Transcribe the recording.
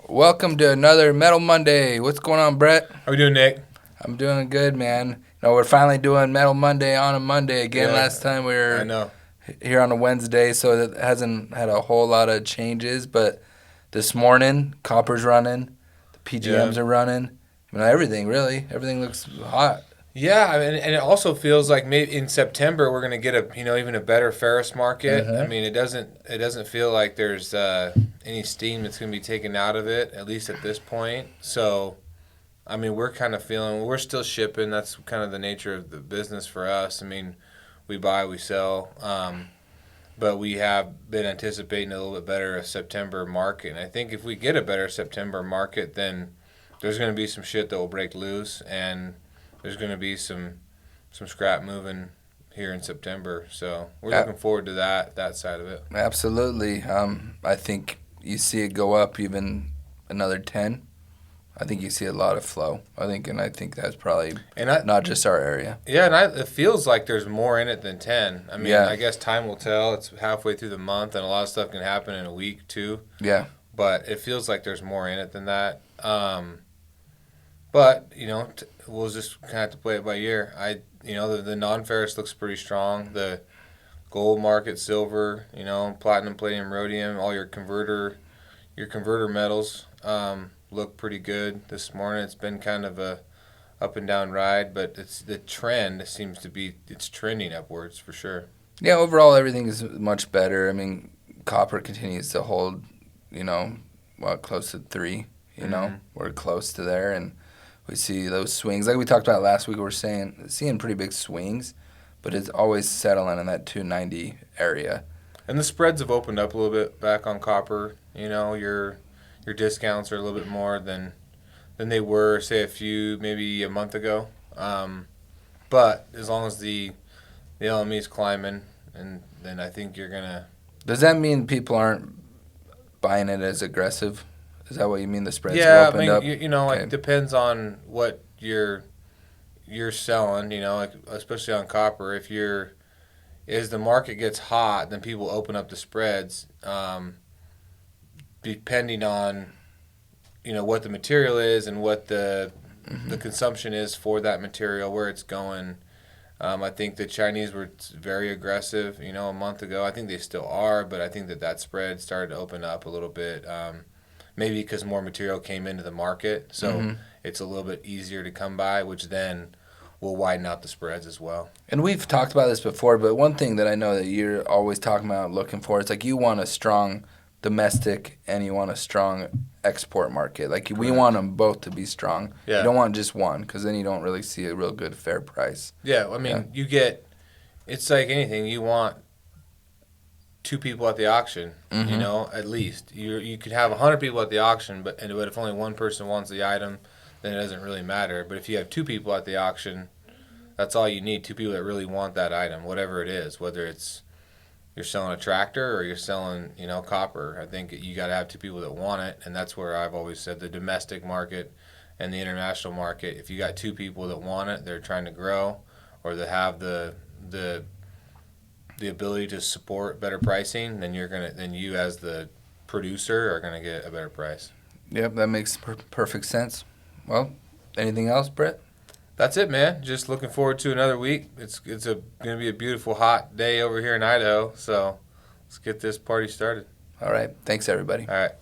Welcome to another Metal Monday. What's going on, Brett? How we doing, Nick? I'm doing good, man. We're finally doing Metal Monday on a Monday again. Yeah, Last time we I were know. here on a Wednesday, so it hasn't had a whole lot of changes. But this morning, Copper's running, the PGMs Yeah. are running. Everything really. Everything looks hot. Yeah, and it also feels like maybe in September we're gonna get even a better ferrous market. I Mm-hmm. mean, it doesn't feel like there's any steam that's gonna be taken out of it, at least at this point. So, I mean, we're kind of feeling we're still shipping. That's kind of the nature of the business for us. I mean, we buy, we sell, but we have been anticipating a little bit better September market. And I think if we get a better September market, then there's gonna be some shit that will break loose and there's going to be some scrap moving here in September, so we're looking forward to that side of it. Absolutely. I think you see it go up even another 10. I think you see a lot of flow. I think that's probably not just our area. Yeah, and it feels like there's more in it than 10. I mean, Yeah. I guess time will tell. It's halfway through the month, and a lot of stuff can happen in a week too. Yeah. But it feels like there's more in it than that. But we'll just kind of have to play it by ear. The non-ferrous looks pretty strong. The gold market, silver, platinum, palladium, rhodium, all your converter metals look pretty good this morning. It's been kind of a up and down ride, but the trend seems to be it's trending upwards for sure. Yeah, overall everything is much better. I mean, copper continues to hold, close to 3. Mm-hmm. We're close to there, and we see those swings. Like we talked about last week, we're seeing pretty big swings, but it's always settling in that 290 area. And the spreads have opened up a little bit back on copper. Your discounts are a little bit more than they were, say, maybe a month ago. But as long as the LME is climbing, and then I think you're gonna. Does that mean people aren't buying it as aggressive? Is that what you mean? The spreads Yeah, have opened up? Okay. Okay. It depends on what you're selling. Like especially on copper. As the market gets hot, then people open up the spreads. Depending on what the material is and what the consumption is for that material, where it's going. I think the Chinese were very aggressive, a month ago. I think they still are, but I think that spread started to open up a little bit. Maybe because more material came into the market, so it's a little bit easier to come by, which then will widen out the spreads as well. And we've talked about this before, but one thing that I know that you're always talking about looking for is like you want a strong domestic and you want a strong export market. Like we want them both to be strong. Yeah. You don't want just one because then you don't really see a real good fair price. Yeah, I mean, it's like anything. You want 2 people at the auction, at least. You could have 100 people at the auction, but if only one person wants the item, then it doesn't really matter. But if you have 2 people at the auction, that's all you need. 2 people that really want that item, whatever it is, whether it's you're selling a tractor or you're selling, copper. I think you got to have 2 people that want it, and that's where I've always said the domestic market and the international market. If you got 2 people that want it, they're trying to grow, or that have the ability to support better pricing, then you as the producer are gonna get a better price. Yep, that makes perfect sense. Well, anything else, Brett? That's it, man. Just looking forward to another week. It's gonna be a beautiful hot day over here in Idaho, so let's get this party started. All right. Thanks, everybody. All right.